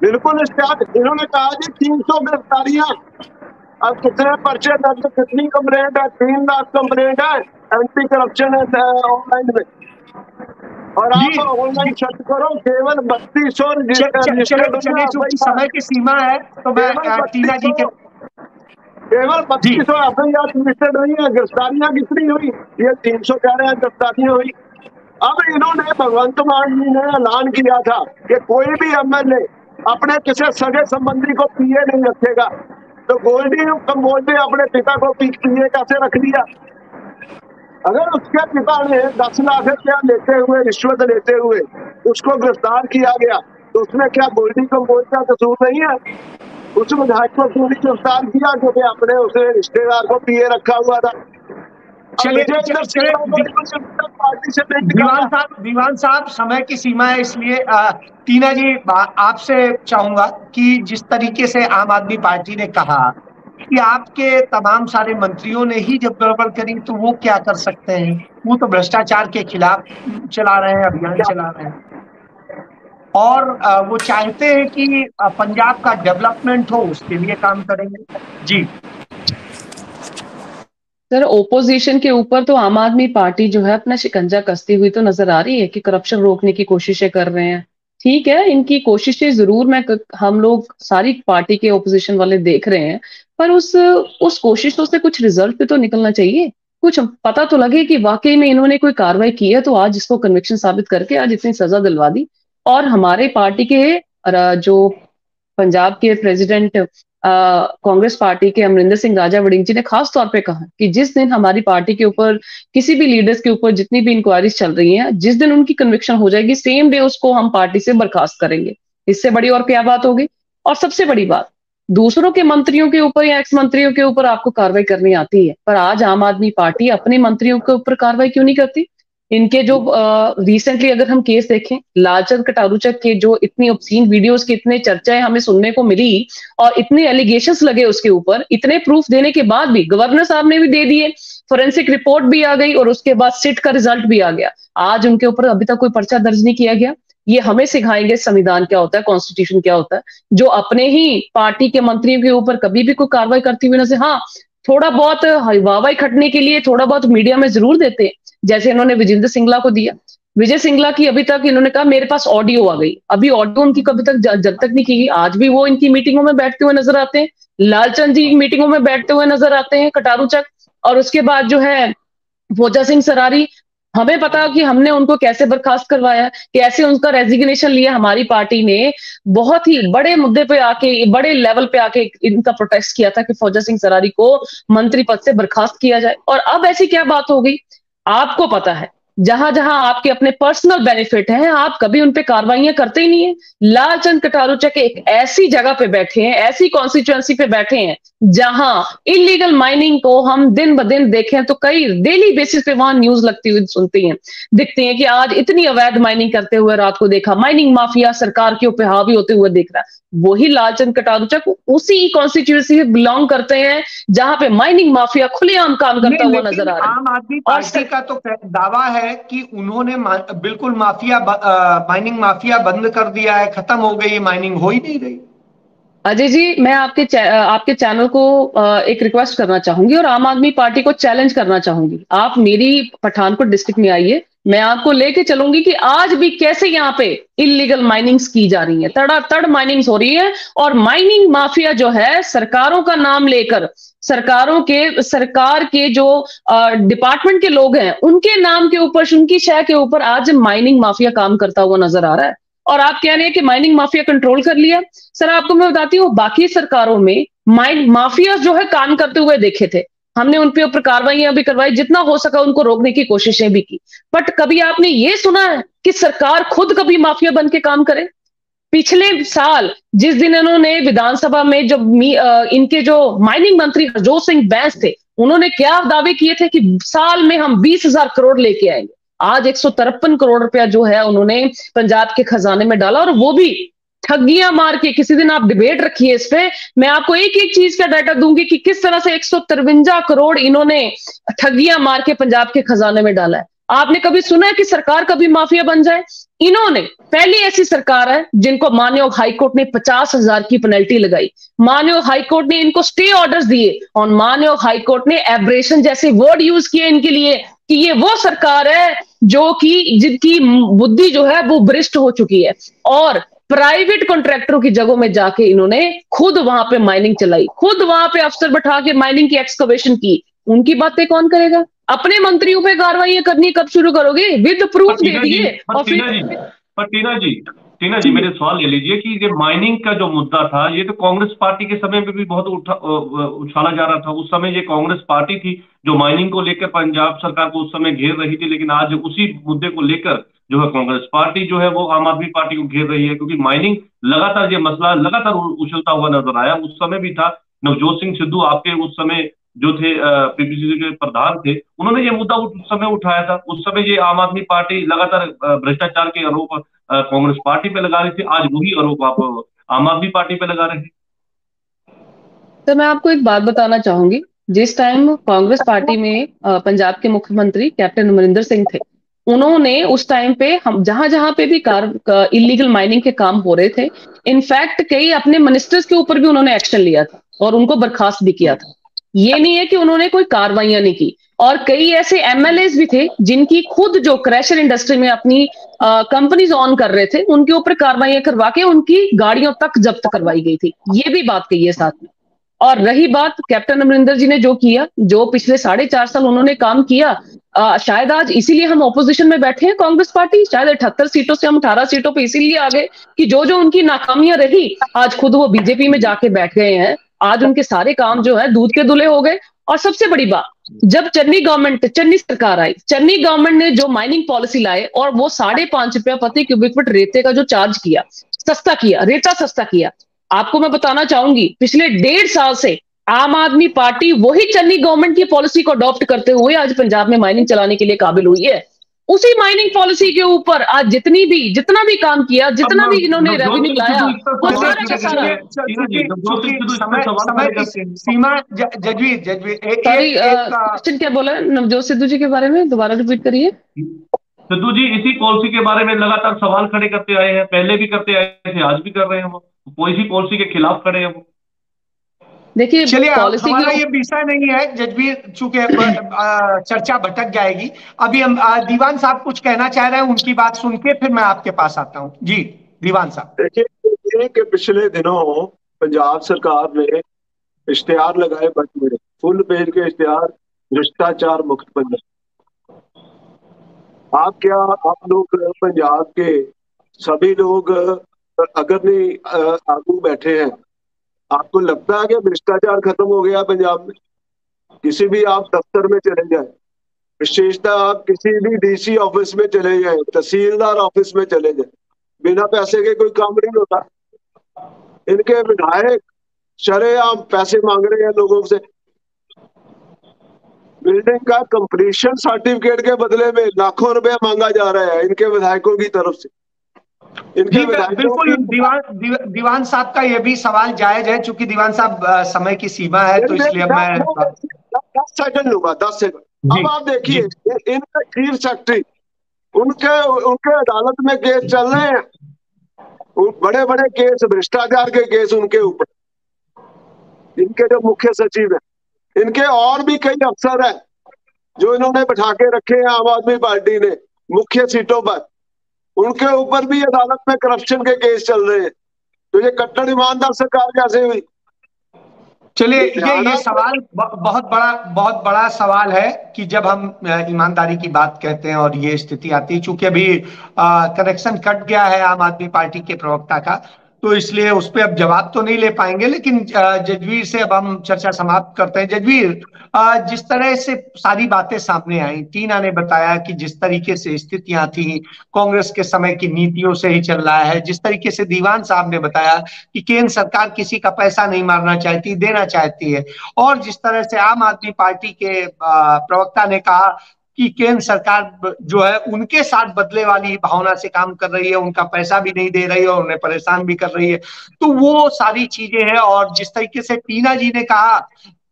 बिल्कुल इश्तिहार। इन्होंने कहा जी 300 गिरफ्तारियां। अब कितने पर्चे दर्ज, कितनी कंप्लेंट है? 3 लाख कंप्लेंट है एंटी करप्शन ऑनलाइन में। और आप ऑनलाइन सर्च करो, केवल 3200 समय की सीमा है, तो मैं टीना जी के केवल 2500 एफआईआर रजिस्टर्ड हुई है, गिरफ्तारियां कितनी हुई? ये 300 कह रहे हैं गिरफ्तारियां हुई। अब इन्होंने भगवंत मान जी ने ऐलान किया था कि कोई भी एमएलए अपने किसी सगे संबंधी को पीए नहीं रखेगा, तो गोल्डी कंबोज ने अपने पिता को पीए कैसे रख दिया? अगर उसके पिता ने 10 लाख रुपया लेते हुए, रिश्वत लेते हुए उसको गिरफ्तार किया गया, तो उसमें क्या गोल्डी कंबोज का कसूर नहीं है? उस विधायक को क्यों नहीं गिरफ्तार किया क्योंकि अपने उसे रिश्तेदार को पीए रखा हुआ था? दीवान साहब समय की सीमा है, इसलिए टीना जी आपसे चाहूंगा कि जिस तरीके से आम आदमी पार्टी ने कहा कि आपके तमाम सारे मंत्रियों ने ही जब गड़बड़ करी तो वो क्या कर सकते हैं, वो तो भ्रष्टाचार के खिलाफ चला रहे हैं, अभियान चला रहे हैं और वो चाहते हैं कि पंजाब का डेवलपमेंट हो, उसके लिए काम करेंगे। जी सर, ओपोजिशन के ऊपर तो आम आदमी पार्टी जो है अपना शिकंजा कसती हुई तो नजर आ रही है कि करप्शन रोकने की कोशिशें कर रहे हैं। ठीक है, इनकी कोशिशें जरूर हम लोग सारी पार्टी के ओपोजिशन वाले देख रहे हैं, पर उस कोशिशों से कुछ रिजल्ट पे तो निकलना चाहिए, कुछ पता तो लगे कि वाकई में इन्होंने कोई कार्रवाई की है। तो आज इसको कन्विक्शन साबित करके आज इतनी सजा दिलवा दी। और हमारे पार्टी के जो पंजाब के प्रेसिडेंट कांग्रेस पार्टी के अमरिंदर सिंह राजा वड़िंग जी ने खास तौर पे कहा कि जिस दिन हमारी पार्टी के ऊपर किसी भी लीडर्स के ऊपर जितनी भी इंक्वायरीज चल रही हैं, जिस दिन उनकी कन्विक्शन हो जाएगी, सेम डे उसको हम पार्टी से बर्खास्त करेंगे। इससे बड़ी और क्या बात होगी? और सबसे बड़ी बात, दूसरों के मंत्रियों के ऊपर या एक्स मंत्रियों के ऊपर आपको कार्रवाई करनी आती है, पर आज आम आदमी पार्टी अपने मंत्रियों के ऊपर कार्रवाई क्यों नहीं करती? इनके जो रिसेंटली अगर हम केस देखें, लालचंद कटारूचक के जो इतनी ऑब्सीन वीडियोस की इतने चर्चाएं हमें सुनने को मिली और इतने एलिगेशंस लगे उसके ऊपर, इतने प्रूफ देने के बाद भी गवर्नर साहब ने भी दे दिए, फोरेंसिक रिपोर्ट भी आ गई और उसके बाद सिट का रिजल्ट भी आ गया। आज उनके ऊपर अभी तक कोई पर्चा दर्ज नहीं किया गया। ये हमें सिखाएंगे संविधान क्या होता है, कॉन्स्टिट्यूशन क्या होता है, जो अपने ही पार्टी के मंत्रियों के ऊपर कभी भी कोई कार्रवाई करती हुई नजर, हाँ थोड़ा बहुत वाहवाही खटने के लिए थोड़ा बहुत मीडिया में जरूर देते हैं, जैसे इन्होंने विजेंद्र सिंगला को दिया। विजय सिंगला की अभी तक इन्होंने कहा मेरे पास ऑडियो आ गई, अभी ऑडियो उनकी कभी तक जब तक नहीं की गई। आज भी वो इनकी मीटिंगों में बैठते हुए नजर आते हैं, लालचंद जी मीटिंगों में बैठते हुए नजर आते हैं, कटारूचक, और उसके बाद जो है फोजा सिंह सरारी, हमें पता कि हमने उनको कैसे बर्खास्त करवाया, कैसे उनका रेजिग्नेशन लिया। हमारी पार्टी ने बहुत ही बड़े मुद्दे पे आके, बड़े लेवल पे आके इनका प्रोटेस्ट किया था कि फौजा सिंह सरारी को मंत्री पद से बर्खास्त किया जाए। और अब ऐसी क्या बात हो गई? आपको पता है जहां जहां आपके अपने पर्सनल बेनिफिट हैं, आप कभी उन पे कार्रवाइयां करते ही नहीं है। लालचंद कटारूचक एक ऐसी जगह पे बैठे हैं, ऐसी कॉन्स्टिट्यूएंसी पे बैठे हैं जहां इलीगल माइनिंग को हम दिन ब दिन देखें तो कई डेली बेसिस पे वहां न्यूज लगती हुई सुनती हैं, दिखती हैं कि आज इतनी अवैध माइनिंग करते हुए रात को देखा, माइनिंग माफिया सरकार के ऊपर हावी होते हुए देख रहा है। वही लालचंद कटारूचक उसी कॉन्स्टिट्यूएंसी से बिलोंग करते हैं जहां पे माइनिंग माफिया खुलेआम काम करता हुआ नजर आ रहा है। आम आदमी पार्टी का तो दावा है कि उन्होंने बिल्कुल माइनिंग माफिया बंद कर दिया है, खत्म हो गई, माइनिंग हो ही नहीं रही। अजय जी, मैं आपके चैनल को एक रिक्वेस्ट करना चाहूंगी और आम आदमी पार्टी को चैलेंज करना चाहूंगी। आप मेरी पठानकोट डिस्ट्रिक्ट में आइए, मैं आपको लेके चलूंगी कि आज भी कैसे यहाँ पे इलीगल माइनिंग्स की जा रही है, तड़ातड़ माइनिंग्स हो रही है। और माइनिंग माफिया जो है सरकारों का नाम लेकर, सरकार के जो डिपार्टमेंट के लोग हैं उनके नाम के ऊपर, उनकी शय के ऊपर आज माइनिंग माफिया काम करता हुआ नजर आ रहा है। और आप कह रहे हैं कि माइनिंग माफिया कंट्रोल कर लिया। सर आपको मैं बताती हूँ, बाकी सरकारों में माइनिंग माफिया जो है काम करते हुए देखे थे, हमने उनके ऊपर कार्रवाइयां भी करवाई, जितना हो सका उनको रोकने की कोशिशें भी की, बट कभी आपने ये सुना है कि सरकार खुद कभी माफिया बन के काम करे? पिछले साल जिस दिन इन्होंने विधानसभा में जब इनके जो माइनिंग मंत्री हरजोत सिंह बैंस थे, उन्होंने क्या दावे किए थे कि साल में हम 20,000 करोड़ लेके आएंगे। आज 153 करोड़ रुपया जो है उन्होंने पंजाब के खजाने में डाला, और वो भी ठगियां मार के। किसी दिन आप डिबेट रखिए इस पे, मैं आपको एक एक चीज का डाटा दूंगी कि किस तरह से 153 करोड़ इन्होंने ठगियां मार के पंजाब के खजाने में डाला है। आपने कभी सुना है कि सरकार कभी माफिया बन जाए? इन्होंने पहली ऐसी सरकार है जिनको माननीय हाईकोर्ट ने 50,000 की पेनल्टी लगाई, माननीय हाईकोर्ट ने इनको स्टे ऑर्डर्स दिए, और माननीय हाईकोर्ट ने एब्रेशन जैसे वर्ड यूज किए इनके लिए कि ये वो सरकार है जो कि जिनकी बुद्धि जो है वो भ्रष्ट हो चुकी है। और प्राइवेट कॉन्ट्रैक्टरों की जगहों में जाके इन्होंने खुद वहां पे माइनिंग चलाई, खुद वहां पे अफसर बैठा के माइनिंग की एक्सकवेशन की। उनकी बातें कौन करेगा? अपने मंत्रियों पे कार्रवाई करनी कब शुरू करोगे? विद प्रूफ दे दिए और फिर। पर टीना जी मेरे सवाल ले लीजिए कि ये माइनिंग का जो मुद्दा था, ये तो कांग्रेस पार्टी के समय में भी बहुत उछाला जा रहा था। उस समय ये कांग्रेस पार्टी थी जो माइनिंग को लेकर पंजाब सरकार को उस समय घेर रही थी, लेकिन आज उसी मुद्दे को लेकर जो है कांग्रेस पार्टी जो है वो आम आदमी पार्टी को घेर रही है, क्योंकि माइनिंग लगातार, ये मसला लगातार उछलता हुआ नजर आया। उस समय भी था, नवजोत सिंह सिद्धू आपके उस समय जो थे पीपीसीसी के प्रधान थे, उन्होंने ये मुद्दा उस समय उठाया था। उस समय ये आम आदमी पार्टी लगातार भ्रष्टाचार के आरोप कांग्रेस पार्टी पे लगा रही थी, आज वही आरोप आप आम आदमी पार्टी पे लगा रहे हैं। तो मैं आपको एक बात बताना चाहूंगी, जिस टाइम कांग्रेस पार्टी में पंजाब के मुख्यमंत्री कैप्टन अमरिंदर सिंह थे, उन्होंने उस टाइम पे हम जहां जहां पे भी इलीगल माइनिंग के काम हो रहे थे, इनफैक्ट कई अपने मिनिस्टर्स के ऊपर भी उन्होंने एक्शन लिया था और उनको बर्खास्त भी किया था। ये नहीं है कि उन्होंने कोई कार्रवाइयां नहीं की। और कई ऐसे एमएलएस भी थे जिनकी खुद जो क्रैशर इंडस्ट्री में अपनी कंपनीज ऑन कर रहे थे, उनके ऊपर कार्रवाइयां करवा के उनकी गाड़ियों तक जब्त करवाई गई थी। ये भी बात कही है साथ में। और रही बात कैप्टन अमरिंदर जी ने जो किया, जो पिछले 4.5 साल उन्होंने काम किया, शायद आज इसीलिए हम ऑपोजिशन में बैठे हैं। कांग्रेस पार्टी शायद 78 सीटों से हम 18 सीटों पे इसीलिए आ गए कि जो जो उनकी नाकामियां रही, आज खुद वो बीजेपी में जाके बैठ गए हैं। आज उनके सारे काम जो है दूध के धुले हो गए। और सबसे बड़ी बात, जब चन्नी सरकार आई, चन्नी गवर्नमेंट ने जो माइनिंग पॉलिसी लाए और वो 5.5 रुपया प्रति क्यूबिक फुट रेते का जो चार्ज किया, सस्ता किया, रेता सस्ता किया। आपको मैं बताना चाहूंगी, पिछले 1.5 साल से आम आदमी पार्टी वही चन्नी गवर्नमेंट की पॉलिसी को अडॉप्ट करते हुए आज पंजाब में माइनिंग चलाने के लिए काबिल हुई है। उसी माइनिंग पॉलिसी के ऊपर आज जितना भी काम किया, जितना भी इन्होंने रेवेन्यू लाया, वो सारा का सारा। सीमा जजवीर क्वेश्चन क्या बोला नवजोत सिद्धू जी के बारे में, दोबारा रिपीट करिए। सिद्धू जी इसी पॉलिसी के बारे में लगातार सवाल खड़े करते आए हैं, पहले भी करते आए थे, आज भी कर रहे हैं। वो इसी पॉलिसी के खिलाफ खड़े हैं वो। देखिए, चलिए हमारा ये विषय नहीं है जजवीर, चूंकि चर्चा भटक जाएगी। अभी हम दीवान साहब कुछ कहना चाह रहे हैं, उनकी बात सुन के फिर मैं आपके पास आता हूँ। जी दीवान साहब। देखिए कि पिछले दिनों पंजाब सरकार ने इश्तिहार लगाए बड़े फुल पेज के इश्तिहार, भ्रष्टाचार मुक्त पंजाब। आप लोग पंजाब के सभी लोग अगर नहीं आगू बैठे हैं, आपको लगता है कि भ्रष्टाचार खत्म हो गया पंजाब में? किसी भी आप दफ्तर में चले जाए, विशेषतः आप किसी भी डीसी ऑफिस में चले जाए, तहसीलदार ऑफिस में चले जाए, बिना पैसे के कोई काम नहीं होता। इनके विधायक शरेआम पैसे मांग रहे हैं लोगों से। बिल्डिंग का कंप्लीशन सर्टिफिकेट के बदले में लाखों रुपए मांगा जा रहा है इनके विधायकों की तरफ से। बिल्कुल दीवान साहब का ये भी सवाल जायज है, चूंकि दीवान साहब समय की सीमा है, तो इसलिए मैं 10 सेकंड लूंगा, 10 सेकंड। अब आप देखिए इनका चीफ सेक्रेटरी, उनके अदालत में केस चल रहे हैं, बड़े बड़े केस, भ्रष्टाचार के केस उनके ऊपर। इनके जो मुख्य सचिव है, इनके और भी कई अफसर हैं जो इन्होंने बैठा के रखे हैं आम आदमी पार्टी ने मुख्य सीटों पर, उनके ऊपर भी अदालत में करप्शन के केस चल रहे हैं। तो ये कट्टर ईमानदार सरकार कैसे हुई? चलिए ये सवाल बहुत बड़ा सवाल है कि जब हम ईमानदारी की बात कहते हैं और ये स्थिति आती है, चूंकि अभी कनेक्शन कट गया है आम आदमी पार्टी के प्रवक्ता का, तो इसलिए उस पर अब जवाब तो नहीं ले पाएंगे। लेकिन जजवीर से अब हम चर्चा समाप्त करते हैं। जजवीर, जिस तरह से सारी बातें सामने आई, टीना ने बताया कि जिस तरीके से स्थितियां थी कांग्रेस के समय की नीतियों से ही चल रहा है, जिस तरीके से दीवान साहब ने बताया कि केंद्र सरकार किसी का पैसा नहीं मारना चाहती, देना चाहती है, और जिस तरह से आम आदमी पार्टी के प्रवक्ता ने कहा कि केंद्र सरकार जो है उनके साथ बदले वाली भावना से काम कर रही है, उनका पैसा भी नहीं दे रही है और उन्हें परेशान भी कर रही है। तो वो सारी चीजें हैं। और जिस तरीके से टीना जी ने कहा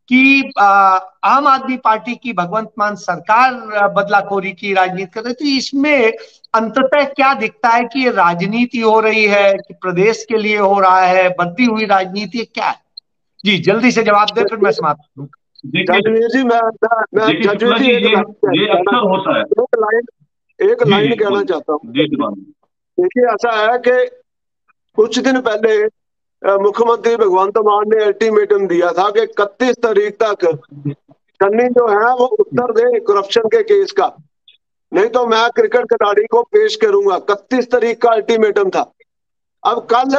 कि आम आदमी पार्टी की भगवंत मान सरकार बदलाखोरी की राजनीति कर रही, तो इसमें अंततः क्या दिखता है कि ये राजनीति हो रही है कि प्रदेश के लिए हो रहा है, बदली हुई राजनीति क्या है? जी जल्दी से जवाब दे, फिर मैं समाप्त करूं। जजवीर जी, मैं एक लाइन कहना चाहता हूँ। देखिए ऐसा है कि कुछ दिन पहले मुख्यमंत्री भगवंत मान ने अल्टीमेटम दिया था कि 31 तारीख तक चन्नी जो है वो उत्तर दे करप्शन के केस का, नहीं तो मैं क्रिकेट खिलाड़ी को पेश करूंगा। 31 तारीख का अल्टीमेटम था। अब कल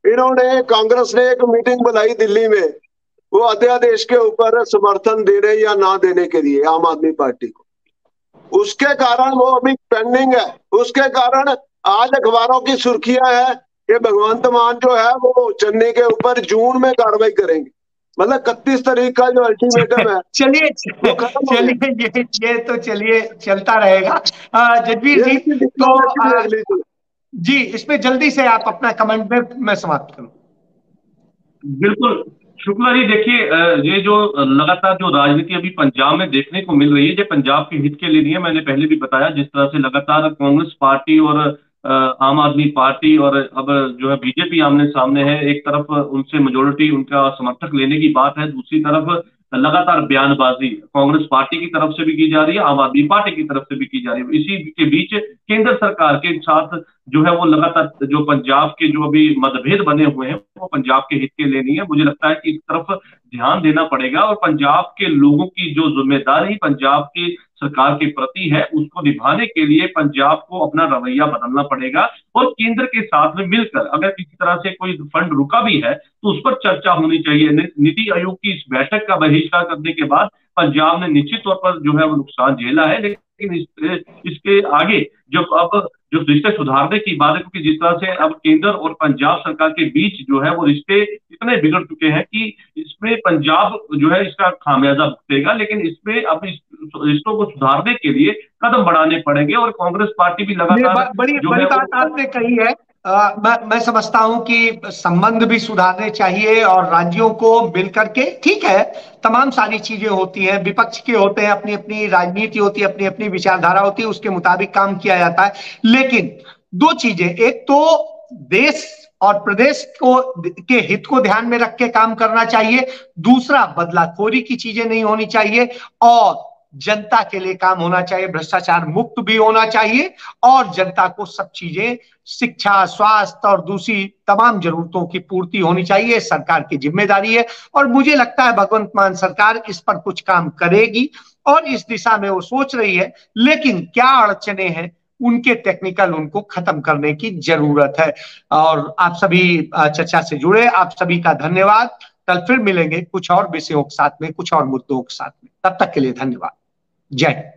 इन्होंने, कांग्रेस ने एक मीटिंग बुलाई दिल्ली में, वो अध्यादेश के ऊपर समर्थन देने या ना देने के लिए आम आदमी पार्टी को। उसके कारण वो अभी पेंडिंग है। उसके कारण आज अखबारों की सुर्खियां है कि भगवंत मान जो है वो चन्नी के ऊपर जून में कार्रवाई करेंगे। मतलब 31 तारीख का जो अल्टीमेटम है चलिए ये तो चलिए चलता रहेगा। जगबीर जी, तो जी इसमें जल्दी से आप अपना कमेंट में मैं समाप्त करूं। बिल्कुल शुक्ला जी, देखिए ये जो लगातार जो राजनीति अभी पंजाब में देखने को मिल रही है, ये पंजाब के हित के लिए नहीं है। मैंने पहले भी बताया जिस तरह से लगातार कांग्रेस पार्टी और आम आदमी पार्टी और अब जो है बीजेपी आमने सामने है। एक तरफ उनसे मेजोरिटी, उनका समर्थक लेने की बात है, दूसरी तरफ लगातार बयानबाजी कांग्रेस पार्टी की तरफ से भी की जा रही है, आम आदमी पार्टी की तरफ से भी की जा रही है। इसी के बीच केंद्र सरकार के साथ जो है वो लगातार जो पंजाब के जो अभी मतभेद बने हुए हैं वो पंजाब के हित के लिए नहीं है। मुझे लगता है कि इस तरफ ध्यान देना पड़ेगा और पंजाब के लोगों की जो जिम्मेदारी पंजाब की सरकार के प्रति है उसको निभाने के लिए पंजाब को अपना रवैया बदलना पड़ेगा और केंद्र के साथ में मिलकर अगर किसी तरह से कोई फंड रुका भी है तो उस पर चर्चा होनी चाहिए। नीति आयोग की इस बैठक का बहिष्कार करने के बाद पंजाब ने निश्चित तौर पर जो है वो नुकसान झेला है, लेकिन इसके आगे जब अब जो रिश्ते सुधारने की बात है, क्योंकि जिस तरह से अब केंद्र और पंजाब सरकार के बीच जो है वो रिश्ते इतने बिगड़ चुके हैं कि इसमें पंजाब जो है इसका खामियाजा भुगतेगा। लेकिन इसमें अब इस रिश्तों को सुधारने के लिए कदम बढ़ाने पड़ेंगे और कांग्रेस पार्टी भी लगातार बड़ी बात आपने कही है। मैं समझता हूं कि संबंध भी सुधारने चाहिए और राज्यों को मिलकर के, ठीक है तमाम सारी चीजें होती हैं, विपक्ष के होते हैं, अपनी अपनी राजनीति होती है, अपनी अपनी विचारधारा होती है, उसके मुताबिक काम किया जाता है। लेकिन दो चीजें, एक तो देश और प्रदेश को के हित को ध्यान में रख के काम करना चाहिए, दूसरा बदलाखोरी की चीजें नहीं होनी चाहिए और जनता के लिए काम होना चाहिए, भ्रष्टाचार मुक्त भी होना चाहिए और जनता को सब चीजें, शिक्षा, स्वास्थ्य और दूसरी तमाम जरूरतों की पूर्ति होनी चाहिए। सरकार की जिम्मेदारी है और मुझे लगता है भगवंत मान सरकार इस पर कुछ काम करेगी और इस दिशा में वो सोच रही है। लेकिन क्या अड़चने हैं उनके टेक्निकल, उनको खत्म करने की जरूरत है। और आप सभी चर्चा से जुड़े, आप सभी का धन्यवाद। कल फिर मिलेंगे कुछ और विषयों के साथ में, कुछ और मुद्दों के साथ में। तब तक के लिए धन्यवाद। जय